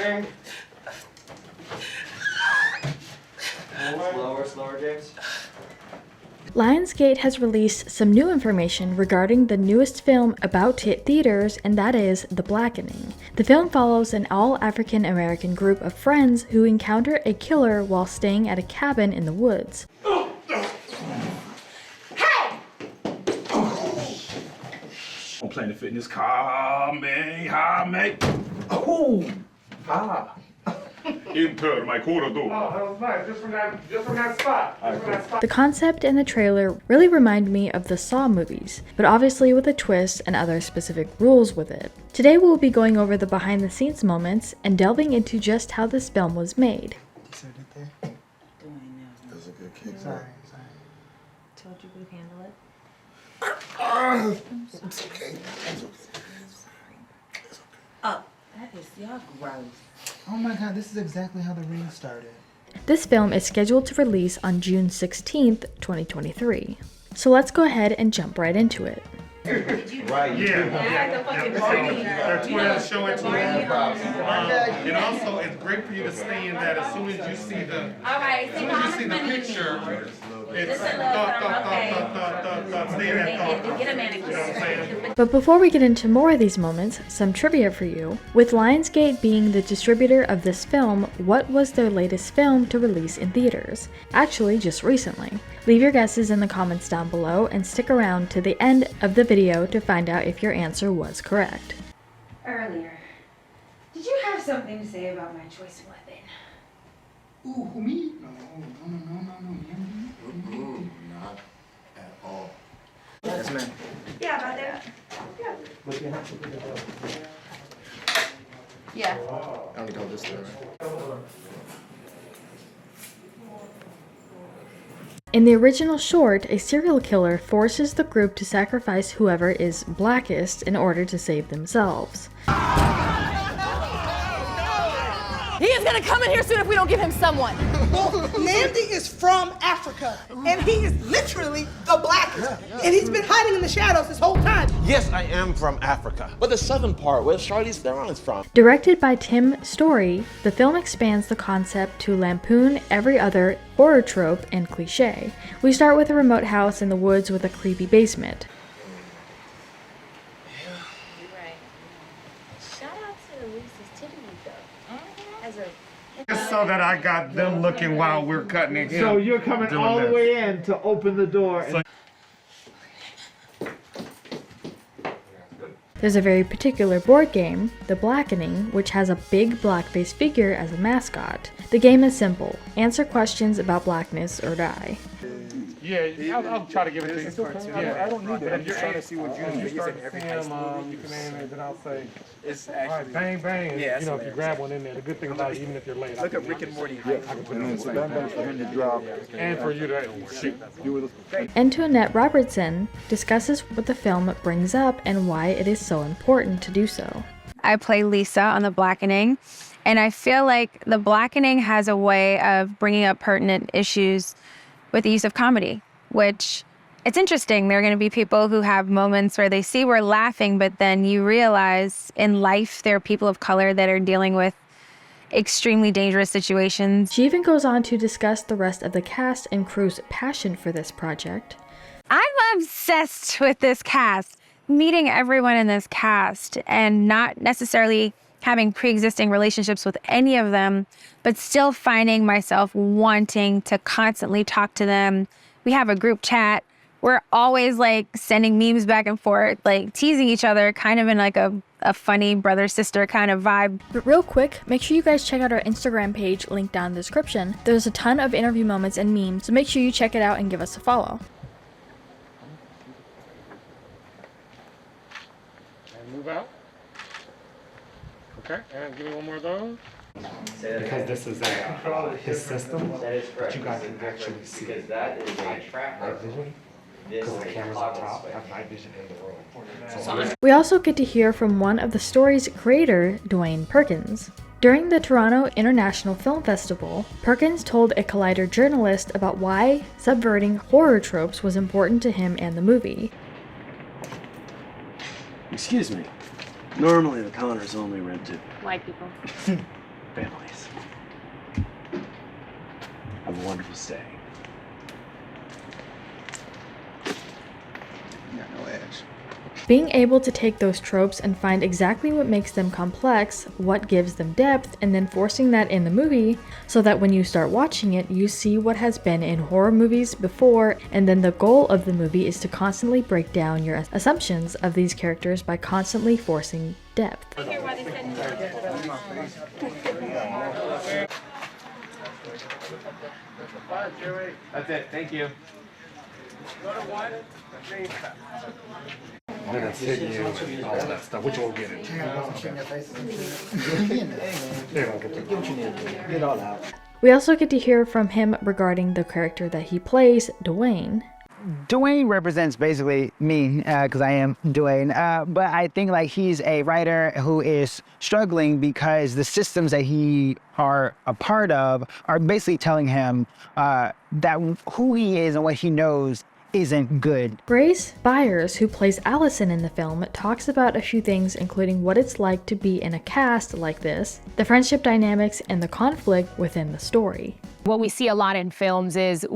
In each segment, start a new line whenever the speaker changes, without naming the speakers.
Bang. Slower, James.
Lionsgate has released some new information regarding the newest film about to hit theaters, and that is The Blackening. The film follows an all-African American group of friends who encounter a killer while staying at a cabin in the woods.
On Planet Fitness, Kame. Oh, Enter my corridor.
Oh, that was nice. Just from that spot.
The concept and the trailer really remind me of the Saw movies, but obviously with a twist and other specific rules with it. Today we'll be going over the behind-the-scenes moments and delving into just how this film was made.
That was a good kick.
Sorry. Told you we'd handle it.
It's okay.
Oh, that is y'all gross.
Oh my god, this is exactly how the ring started.
This film is scheduled to release on June 16th, 2023. So let's go ahead and jump right into it.
Right.
Yeah. They're twins, show it to you. And also, it's great for you to stay in that as soon as you see the picture. It's stay in that thought.
Get a manicure.
But before we get into more of these moments, some trivia for you. With Lionsgate being the distributor of this film, what was their latest film to release in theaters? Actually, just recently. Leave your guesses in the comments down below and stick around to the end of the video to find out if your answer was correct.
Earlier, did you have something to say about my choice of weapon?
Ooh, who, me? No,
Not at all.
Yes, ma'am.
Yeah, about that. Yeah.
I only go this way, right?
In the original short, a serial killer forces the group to sacrifice whoever is blackest in order to save themselves.
He is gonna come in here soon if we don't give him someone.
Well, Mandy is from Africa, and he is literally the blackest. And he's been hiding in the shadows this whole time.
Yes, I am from Africa. But the southern part, where Charlize Theron is from.
Directed by Tim Story, the film expands the concept to lampoon every other horror trope and cliche. We start with a remote house in the woods with a creepy basement.
Just so that I got them looking while we're cutting it.
So you're coming all the way in to open the door. And
There's a very particular board game, The Blackening, which has a big blackface figure as a mascot. The game is simple. Answer questions about blackness or die.
Yeah, I'll try to give it to you.
yeah, I don't need it. I'm just trying to see what you need. You can aim it, then I'll say,
It's
all right,
actually.
bang, bang. And,
Yeah,
you know, if you grab one in there, the good thing about it, even if you're late,
Look at Rick and Morty.
I can put it on the same and for you to shoot.
Antoinette Robertson discusses what the film brings up and why it is so important to do so.
I play Lisa on The Blackening, and I feel like The Blackening has a way of bringing up pertinent issues with the use of comedy, which it's interesting. There are going to be people who have moments where they see we're laughing, but then you realize in life there are people of color that are dealing with extremely dangerous situations.
She even goes on to discuss the rest of the cast and crew's passion for this project.
I'm obsessed with this cast, meeting everyone in this cast and not necessarily having pre-existing relationships with any of them, but still finding myself wanting to constantly talk to them. We have a group chat. We're always like sending memes back and forth, like teasing each other, kind of in like a funny brother-sister kind of vibe.
But real quick, make sure you guys check out our Instagram page linked down in the description. There's a ton of interview moments and memes, so make sure you check it out and give us a follow.
And move out. Okay, and give me one more of those.
Because this is his system, but you guys can actually see it. Night vision, because the camera's on top, I have night vision in the room. So
We also get to hear from one of the story's creator, Dewayne Perkins. During the Toronto International Film Festival, Perkins told a Collider journalist about why subverting horror tropes was important to him and the movie.
Excuse me. Normally the Connors only rent to
White people.
families. Have a wonderful stay.
Got no edge.
Being able to take those tropes and find exactly what makes them complex, what gives them depth, and then forcing that in the movie so that when you start watching it, you see what has been in horror movies before, and then the goal of the movie is to constantly break down your assumptions of these characters by constantly forcing depth.
That's it. Thank you. Then it's hitting you and all that stuff, which we'll get into.
Get all out.
We also get to hear from him regarding the character that he plays, Dewayne.
Dewayne represents basically me, because I am Dewayne, but I think like he's a writer who is struggling because the systems that he are a part of are basically telling him that who he is and what he knows isn't good.
Grace Byers, who plays Allison in the film, talks about a few things, including what it's like to be in a cast like this, the friendship dynamics, and the conflict within the story.
What we see a lot in films is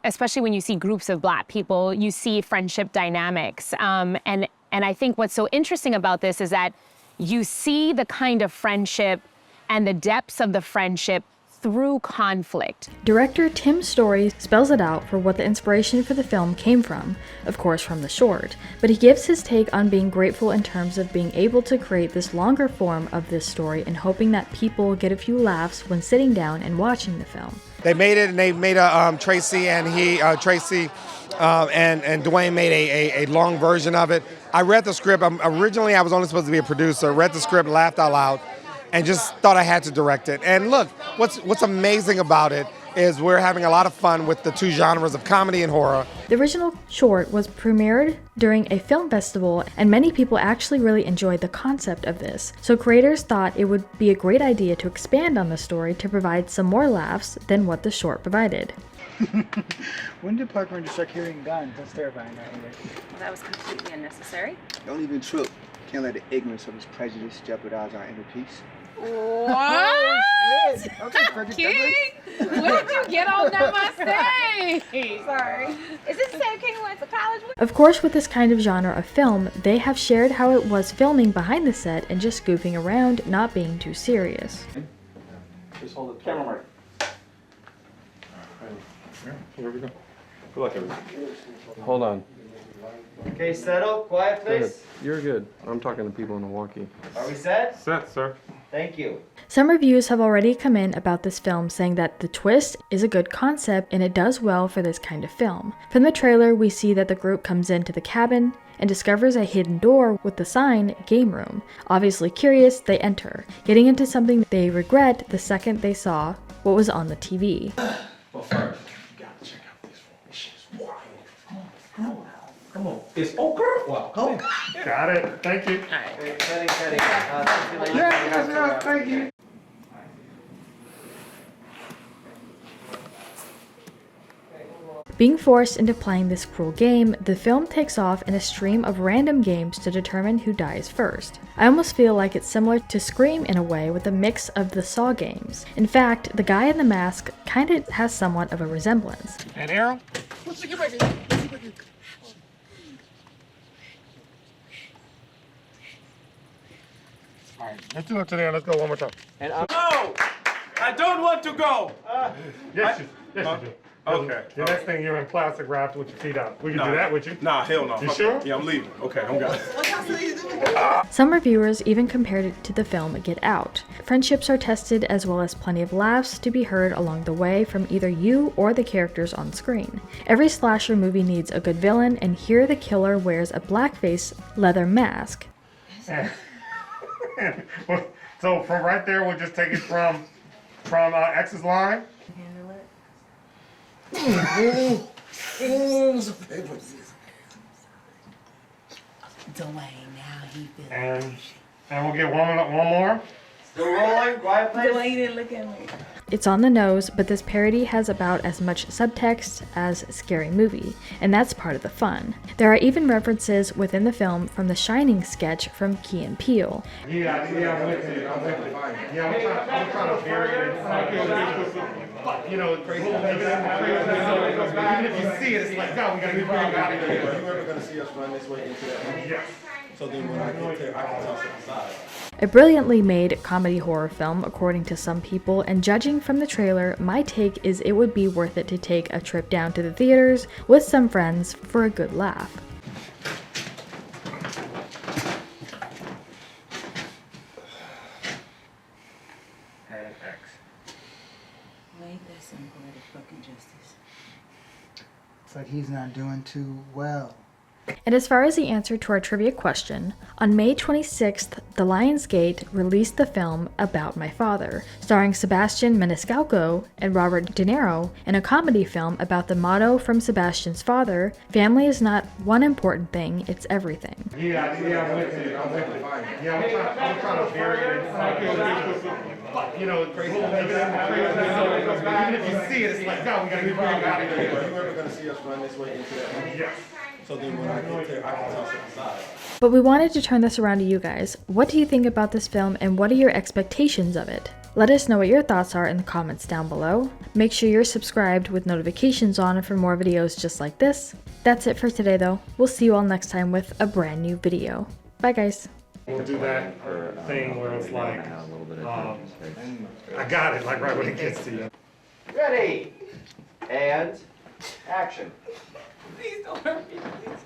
especially when you see groups of Black people, you see friendship dynamics. And I think what's so interesting about this is that you see the kind of friendship and the depths of the friendship through conflict.
Director Tim Story spells it out for what the inspiration for the film came from, of course from the short, but he gives his take on being grateful in terms of being able to create this longer form of this story and hoping that people get a few laughs when sitting down and watching the film.
They made it, and they made a Tracy and Tracy and Dewayne made a long version of it. I read the script. Originally, I was only supposed to be a producer. Read the script, laughed out loud, and just thought I had to direct it. And look, what's amazing about it is we're having a lot of fun with the two genres of comedy and horror.
The original short was premiered during a film festival, and many people actually really enjoyed the concept of this. So creators thought it would be a great idea to expand on the story to provide some more laughs than what the short provided.
When did park rangers start carrying guns? That's terrifying.
Well, that was completely unnecessary.
Don't even trip. Can't let the ignorance of his prejudice jeopardize our inner peace.
What? King? When did you get on that stage? Sorry. Is this the same King who went to college with?
Of course, with this kind of genre of film, they have shared how it was filming behind the set and just goofing around, not being too serious.
Just hold the camera right. Here we go. Good luck, everyone. Hold on.
Okay, settle. Quiet, please.
You're good. I'm talking to people in Milwaukee.
Are we set?
Set, sir.
Thank you.
Some reviews have already come in about this film saying that the twist is a good concept and it does well for this kind of film. From the trailer, we see that the group comes into the cabin and discovers a hidden door with the sign Game Room. Obviously curious, they enter, getting into something they regret the second they saw what was on the TV.
Well, first, you gotta check out this one. She's wild. Come on. It's okay. Wow. Come on.
Got it. Thank you.
Hey, thank you.
Being forced into playing this cruel game, the film takes off in a stream of random games to determine who dies first. I almost feel like it's similar to Scream in a way with a mix of the Saw games. In fact, the guy in the mask kinda has somewhat of a resemblance.
And Errol? All right, let's do it to there. Let's go one more time.
And no! I don't want to go!
Yes, you do.
Okay.
The next thing, you're in plastic wrapped with your feet out. We can do that with you.
Nah, hell no.
You sure?
Yeah, I'm leaving. Okay, I'm going.
Some reviewers even compared it to the film Get Out. Friendships are tested as well as plenty of laughs to be heard along the way from either you or the characters on screen. Every slasher movie needs a good villain, and here the killer wears a blackface leather mask.
So from right there, we'll just take it from X's line.
Dewayne, now he feels.
And we'll get one more.
Still rolling. Quiet, please.
Dewayne didn't look at me.
It's on the nose, but this parody has about as much subtext as Scary Movie, and that's part of the fun. There are even references within the film from the Shining sketch from Key and Peele.
I'm trying to vary it. You know, crazy. Even if you see it, it's like, no, we gotta get out of here.
Are you ever gonna see us run this way into that one?
Yes.
So then when I get there, I can toss it aside.
A brilliantly made comedy horror film, according to some people, and judging from the trailer, my take is it would be worth it to take a trip down to the theaters with some friends for a good laugh.
Ain't that some poetic fucking justice?
It's like he's not doing too well.
And as far as the answer to our trivia question, on May 26th, the Lionsgate released the film About My Father, starring Sebastian Maniscalco and Robert De Niro, in a comedy film about the motto from Sebastian's father, "Family is not one important thing, it's everything."
I'm trying to vary it. You know, crazy. Even if you see it, it's like, no, we gotta get out of here.
Are you ever gonna see us run this way into that one?
Yes.
So then when I get there, I can toss it aside.
But we wanted to turn this around to you guys. What do you think about this film and what are your expectations of it? Let us know what your thoughts are in the comments down below. Make sure you're subscribed with notifications on for more videos just like this. That's it for today though. We'll see you all next time with a brand new video. Bye guys.
We'll do that thing where it's like, I got it, like right when it gets to you.
Ready, and action.
Please don't hurt me, please.